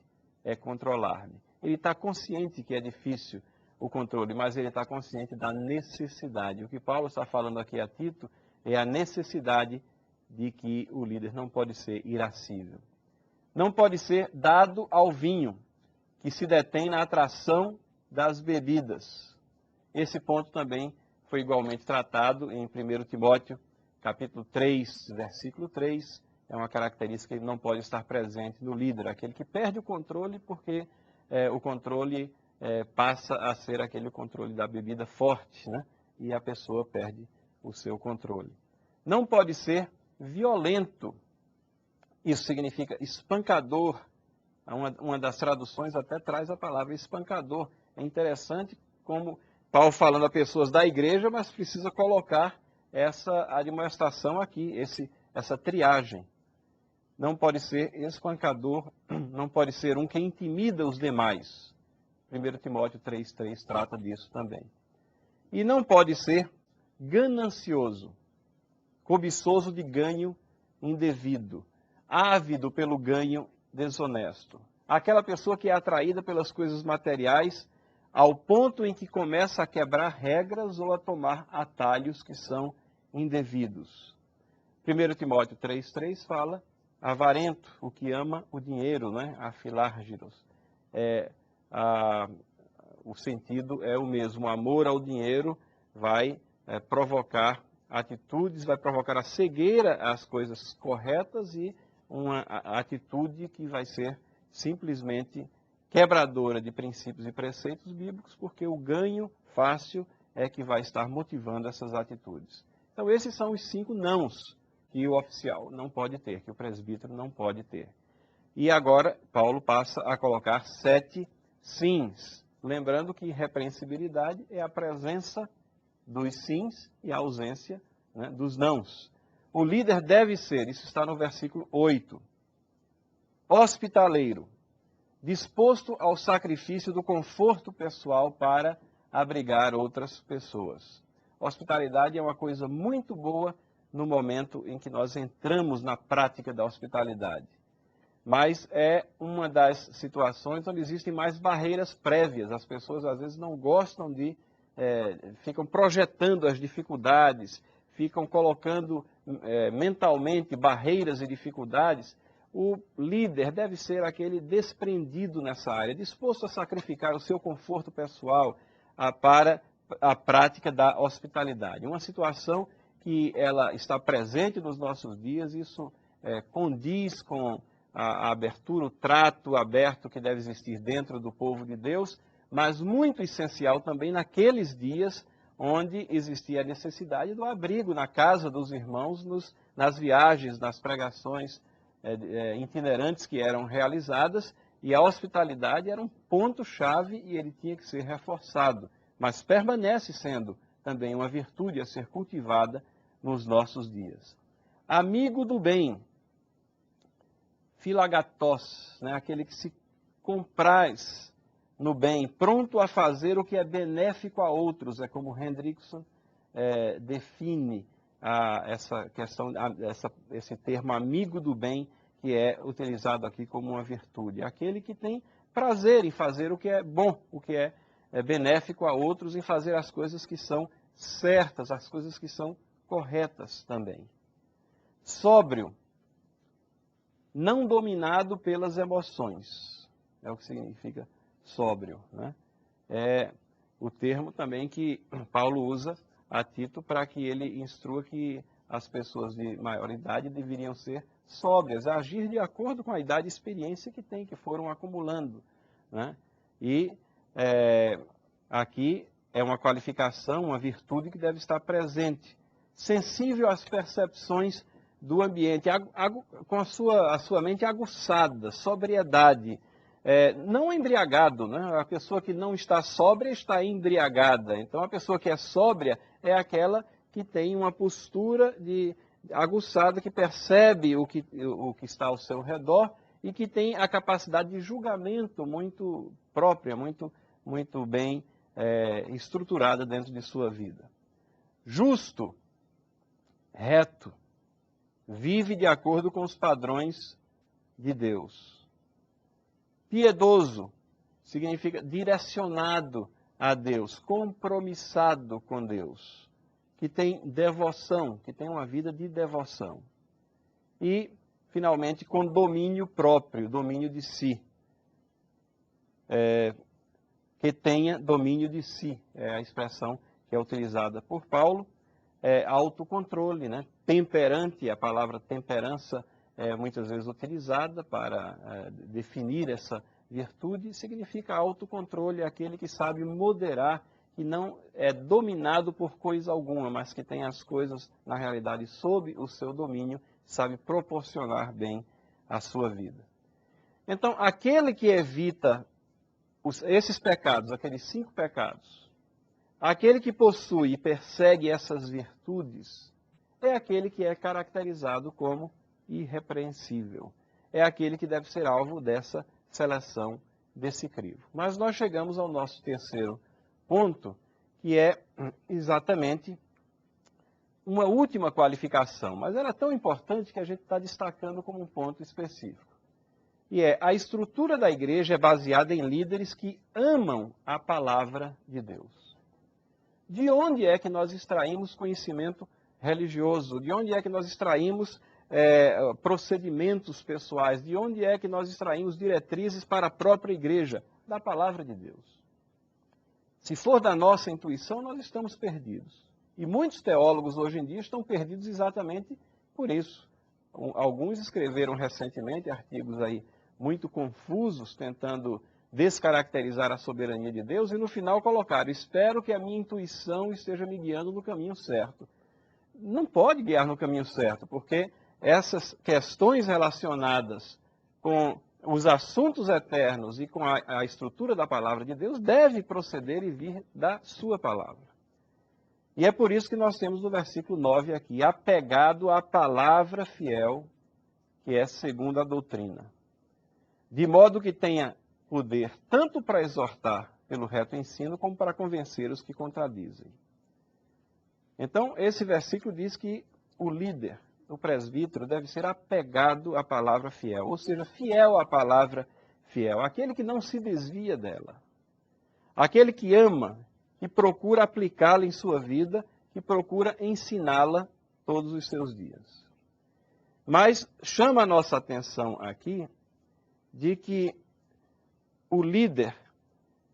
é controlar-me. Ele está consciente que é difícil o controle, mas ele está consciente da necessidade. O que Paulo está falando aqui a Tito é a necessidade de que o líder não pode ser irascível. Não pode ser dado ao vinho, que se detém na atração das bebidas. Esse ponto também foi igualmente tratado em 1 Timóteo, capítulo 3, versículo 3. É uma característica que não pode estar presente no líder, aquele que perde o controle porque o controle passa a ser aquele controle da bebida forte, né? E a pessoa perde o seu controle. Não pode ser violento. Isso significa espancador. Uma das traduções até traz a palavra espancador. É interessante como Paulo falando a pessoas da igreja, mas precisa colocar essa admoestação aqui, essa triagem. Não pode ser espancador, não pode ser um que intimida os demais. 1 Timóteo 3,3 trata disso também. E não pode ser ganancioso, cobiçoso de ganho indevido, ávido pelo ganho desonesto. Aquela pessoa que é atraída pelas coisas materiais ao ponto em que começa a quebrar regras ou a tomar atalhos que são indevidos. 1 Timóteo 3,3 fala, avarento, o que ama o dinheiro, né? Afilárgiros. O sentido é o mesmo, o amor ao dinheiro vai provocar atitudes, vai provocar a cegueira às coisas corretas e uma atitude que vai ser simplesmente quebradora de princípios e preceitos bíblicos, porque o ganho fácil é que vai estar motivando essas atitudes. Então, esses são os 5 nãos que o oficial não pode ter, que o presbítero não pode ter. E agora, Paulo passa a colocar 7 sims, lembrando que irrepreensibilidade é a presença dos sims e a ausência, né, dos nãos. O líder deve ser, isso está no versículo 8, hospitaleiro, disposto ao sacrifício do conforto pessoal para abrigar outras pessoas. Hospitalidade é uma coisa muito boa no momento em que nós entramos na prática da hospitalidade. Mas é uma das situações onde existem mais barreiras prévias. As pessoas às vezes não gostam ficam projetando as dificuldades, ficam colocando mentalmente barreiras e dificuldades. O líder deve ser aquele desprendido nessa área, disposto a sacrificar o seu conforto pessoal para a prática da hospitalidade. Uma situação que ela está presente nos nossos dias, isso condiz com a abertura, o trato aberto que deve existir dentro do povo de Deus, mas muito essencial também naqueles dias onde existia a necessidade do abrigo na casa dos irmãos, nas viagens, nas pregações itinerantes que eram realizadas, e a hospitalidade era um ponto-chave e ele tinha que ser reforçado, mas permanece sendo também uma virtude a ser cultivada nos nossos dias. Amigo do bem, filagatos, né? Aquele que se compraz no bem, pronto a fazer o que é benéfico a outros, é como Hendrickson define essa questão, esse termo amigo do bem, que é utilizado aqui como uma virtude. Aquele que tem prazer em fazer o que é bom, o que é benéfico a outros, em fazer as coisas que são certas, as coisas que são corretas também. Sóbrio, não dominado pelas emoções, é o que significa sóbrio, né? É o termo também que Paulo usa a Tito para que ele instrua que as pessoas de maior idade deveriam ser sóbrias, agir de acordo com a idade e experiência que têm, que foram acumulando, né? E aqui é uma qualificação, uma virtude que deve estar presente, sensível às percepções do ambiente, com a sua mente aguçada, sobriedade, não embriagado, né? A pessoa que não está sóbria está embriagada. Então, a pessoa que é sóbria é aquela que tem uma postura aguçada, que percebe o que está ao seu redor e que tem a capacidade de julgamento muito própria, muito bem estruturada dentro de sua vida. Justo, reto, vive de acordo com os padrões de Deus. Piedoso significa direcionado a Deus, compromissado com Deus, que tem devoção, que tem uma vida de devoção. E, finalmente, com domínio próprio, domínio de si. Que tenha domínio de si, é a expressão que é utilizada por Paulo. Autocontrole, né? Temperante, a palavra temperança é muitas vezes utilizada para definir essa virtude, significa autocontrole, aquele que sabe moderar, que não é dominado por coisa alguma, mas que tem as coisas, na realidade, sob o seu domínio, sabe proporcionar bem a sua vida. Então, aquele que evita esses pecados, aqueles 5 pecados, aquele que possui e persegue essas virtudes, é aquele que é caracterizado como irrepreensível. É aquele que deve ser alvo dessa seleção, desse crivo. Mas nós chegamos ao nosso terceiro ponto, que é exatamente uma última qualificação, mas ela é tão importante que a gente está destacando como um ponto específico. E a estrutura da igreja é baseada em líderes que amam a palavra de Deus. De onde é que nós extraímos conhecimento religioso? De onde é que nós extraímos procedimentos pessoais? De onde é que nós extraímos diretrizes para a própria igreja? Da palavra de Deus. Se for da nossa intuição, nós estamos perdidos. E muitos teólogos hoje em dia estão perdidos exatamente por isso. Alguns escreveram recentemente artigos aí muito confusos, tentando descaracterizar a soberania de Deus, e no final colocaram: espero que a minha intuição esteja me guiando no caminho certo. Não pode guiar no caminho certo, porque essas questões relacionadas com os assuntos eternos e com a estrutura da palavra de Deus devem proceder e vir da sua palavra. E é por isso que nós temos no versículo 9 aqui: apegado à palavra fiel, que é segundo a doutrina, de modo que tenha poder tanto para exortar pelo reto ensino, como para convencer os que contradizem. Então, esse versículo diz que o líder, o presbítero, deve ser apegado à palavra fiel, ou seja, fiel à palavra fiel, aquele que não se desvia dela, aquele que ama, que procura aplicá-la em sua vida, que procura ensiná-la todos os seus dias. Mas chama a nossa atenção aqui de que o líder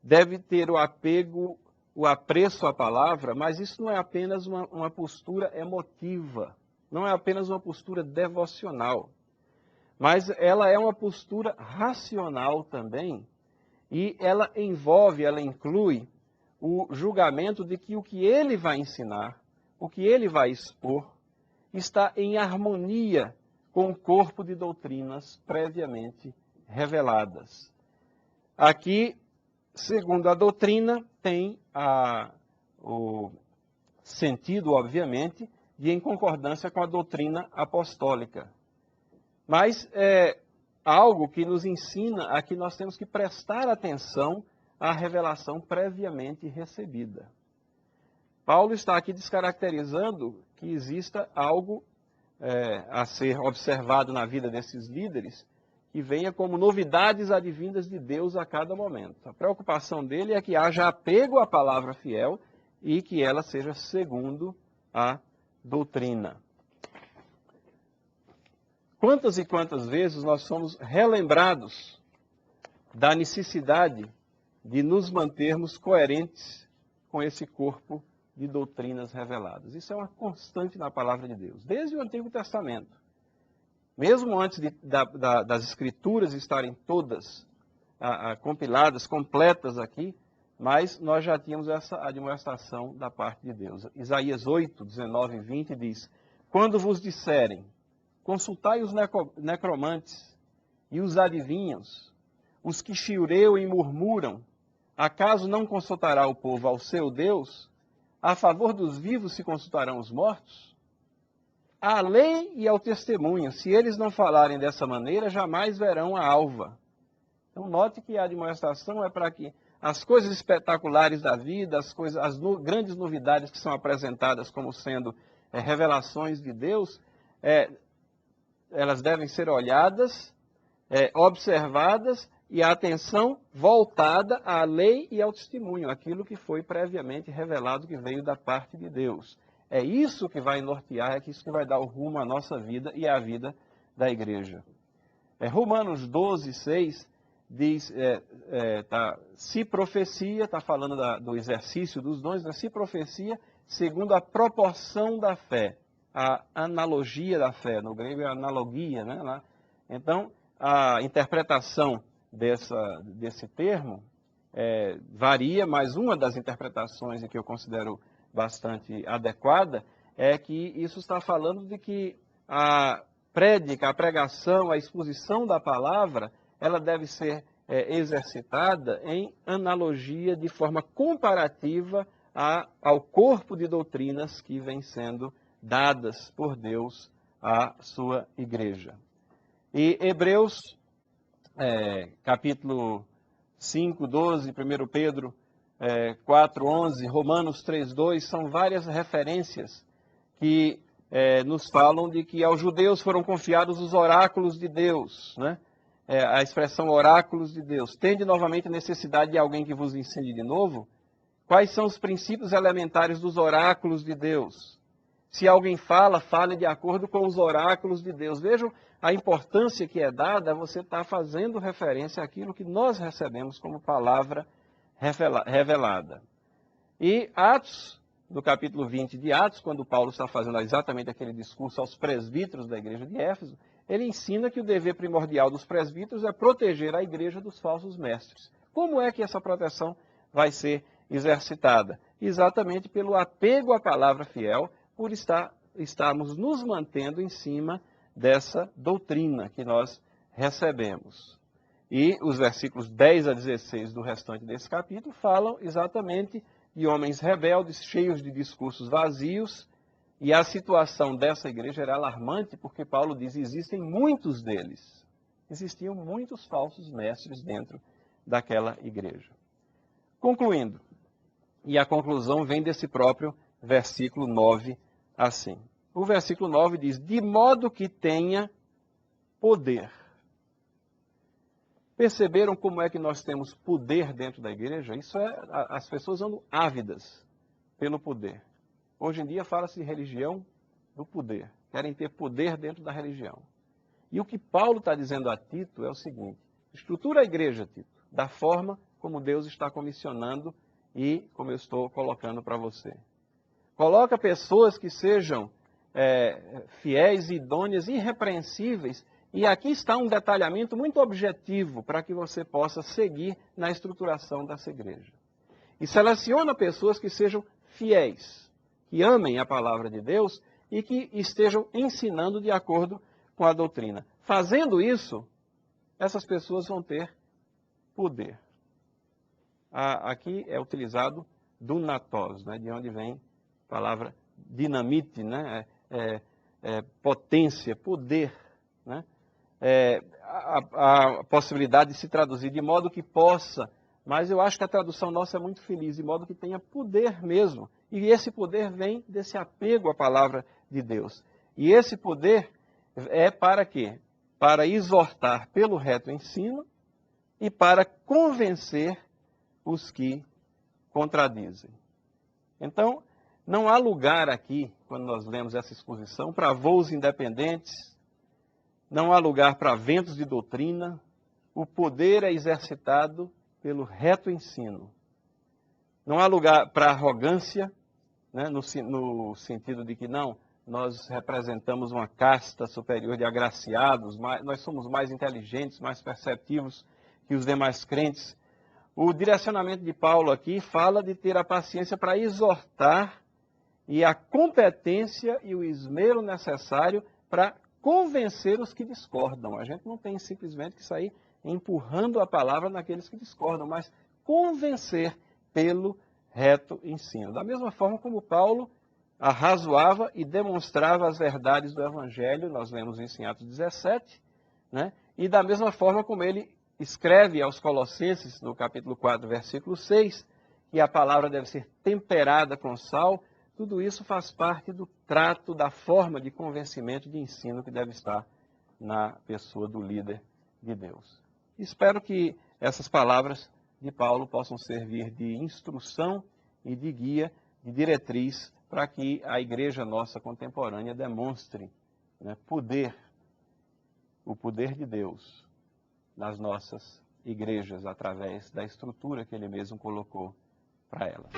deve ter o apego, o apreço à palavra, mas isso não é apenas uma postura emotiva, não é apenas uma postura devocional, mas ela é uma postura racional também, e ela envolve, ela inclui o julgamento de que o que ele vai ensinar, o que ele vai expor, está em harmonia com o corpo de doutrinas previamente reveladas. Aqui, segundo a doutrina, tem o sentido, obviamente, de em concordância com a doutrina apostólica. Mas é algo que nos ensina a que nós temos que prestar atenção à revelação previamente recebida. Paulo está aqui descaracterizando que exista algo a ser observado na vida desses líderes, que venha como novidades advindas de Deus a cada momento. A preocupação dele é que haja apego à palavra fiel e que ela seja segundo a doutrina. Quantas e quantas vezes nós somos relembrados da necessidade de nos mantermos coerentes com esse corpo de doutrinas reveladas. Isso é uma constante na palavra de Deus, desde o Antigo Testamento. Mesmo antes das Escrituras estarem todas compiladas, completas aqui, mas nós já tínhamos essa admoestação da parte de Deus. Isaías 8, 19 e 20 diz: quando vos disserem, consultai os necromantes e os adivinhos, os que chiureiam e murmuram, acaso não consultará o povo ao seu Deus? A favor dos vivos se consultarão os mortos? À lei e ao testemunho, se eles não falarem dessa maneira, jamais verão a alva. Então note que a admoestação é para que as coisas espetaculares da vida, as grandes novidades que são apresentadas como sendo revelações de Deus, elas devem ser olhadas, observadas, e a atenção voltada à lei e ao testemunho, aquilo que foi previamente revelado, que veio da parte de Deus. É isso que vai nortear, é isso que vai dar o rumo à nossa vida e à vida da igreja. Romanos 12, 6 diz, se profecia, está falando do exercício dos dons, se profecia segundo a proporção da fé, a analogia da fé, no grego é analogia, né? Então, a interpretação desse termo varia, mas uma das interpretações que eu considero bastante adequada é que isso está falando de que a prédica, a pregação, a exposição da palavra, ela deve ser exercitada em analogia, de forma comparativa ao corpo de doutrinas que vem sendo dadas por Deus à sua igreja. E Hebreus, capítulo 5, 12, 1 Pedro 4, 11, Romanos 3, 2, são várias referências que nos falam de que aos judeus foram confiados os oráculos de Deus, né? A expressão oráculos de Deus. Tende novamente necessidade de alguém que vos ensine de novo? Quais são os princípios elementares dos oráculos de Deus? Se alguém fala, fale de acordo com os oráculos de Deus. Vejam a importância que é dada a você estar fazendo referência àquilo que nós recebemos como palavra revelada. E Atos, no capítulo 20 de Atos, quando Paulo está fazendo exatamente aquele discurso aos presbíteros da igreja de Éfeso, ele ensina que o dever primordial dos presbíteros é proteger a igreja dos falsos mestres. Como é que essa proteção vai ser exercitada? Exatamente pelo apego à palavra fiel, por estarmos nos mantendo em cima dessa doutrina que nós recebemos. E os versículos 10 a 16 do restante desse capítulo falam exatamente de homens rebeldes, cheios de discursos vazios, e a situação dessa igreja era alarmante, porque Paulo diz, existem muitos deles. Existiam muitos falsos mestres dentro daquela igreja. Concluindo, e a conclusão vem desse próprio versículo 9, assim. O versículo 9 diz, de modo que tenha poder. Perceberam como é que nós temos poder dentro da igreja? As pessoas andam ávidas pelo poder. Hoje em dia fala-se de religião do poder. Querem ter poder dentro da religião. E o que Paulo está dizendo a Tito é o seguinte, estrutura a igreja, Tito, da forma como Deus está comissionando e como eu estou colocando para você. Coloca pessoas que sejam fiéis, idôneas, irrepreensíveis. E aqui está um detalhamento muito objetivo para que você possa seguir na estruturação dessa igreja. E seleciona pessoas que sejam fiéis, que amem a palavra de Deus e que estejam ensinando de acordo com a doutrina. Fazendo isso, essas pessoas vão ter poder. Aqui é utilizado dunatos, né, de onde vem a palavra dinamite, né, potência, poder, né? A possibilidade de se traduzir de modo que possa, mas eu acho que a tradução nossa é muito feliz, de modo que tenha poder mesmo. E esse poder vem desse apego à palavra de Deus. E esse poder é para quê? Para exortar pelo reto ensino e para convencer os que contradizem. Então, não há lugar aqui, quando nós lemos essa exposição, para voos independentes, não há lugar para ventos de doutrina, o poder é exercitado pelo reto ensino. Não há lugar para arrogância, né, no sentido de que não, nós representamos uma casta superior de agraciados, nós somos mais inteligentes, mais perceptivos que os demais crentes. O direcionamento de Paulo aqui fala de ter a paciência para exortar e a competência e o esmero necessário para convencer os que discordam. A gente não tem simplesmente que sair empurrando a palavra naqueles que discordam, mas convencer pelo reto ensino. Da mesma forma como Paulo arrazoava e demonstrava as verdades do Evangelho, nós lemos isso em Atos 17, né? E da mesma forma como ele escreve aos Colossenses, no capítulo 4, versículo 6, que a palavra deve ser temperada com sal, tudo isso faz parte do trato, da forma de convencimento, de ensino que deve estar na pessoa do líder de Deus. Espero que essas palavras de Paulo possam servir de instrução e de guia, de diretriz, para que a igreja nossa contemporânea demonstre, né, o poder de Deus nas nossas igrejas, através da estrutura que ele mesmo colocou para elas.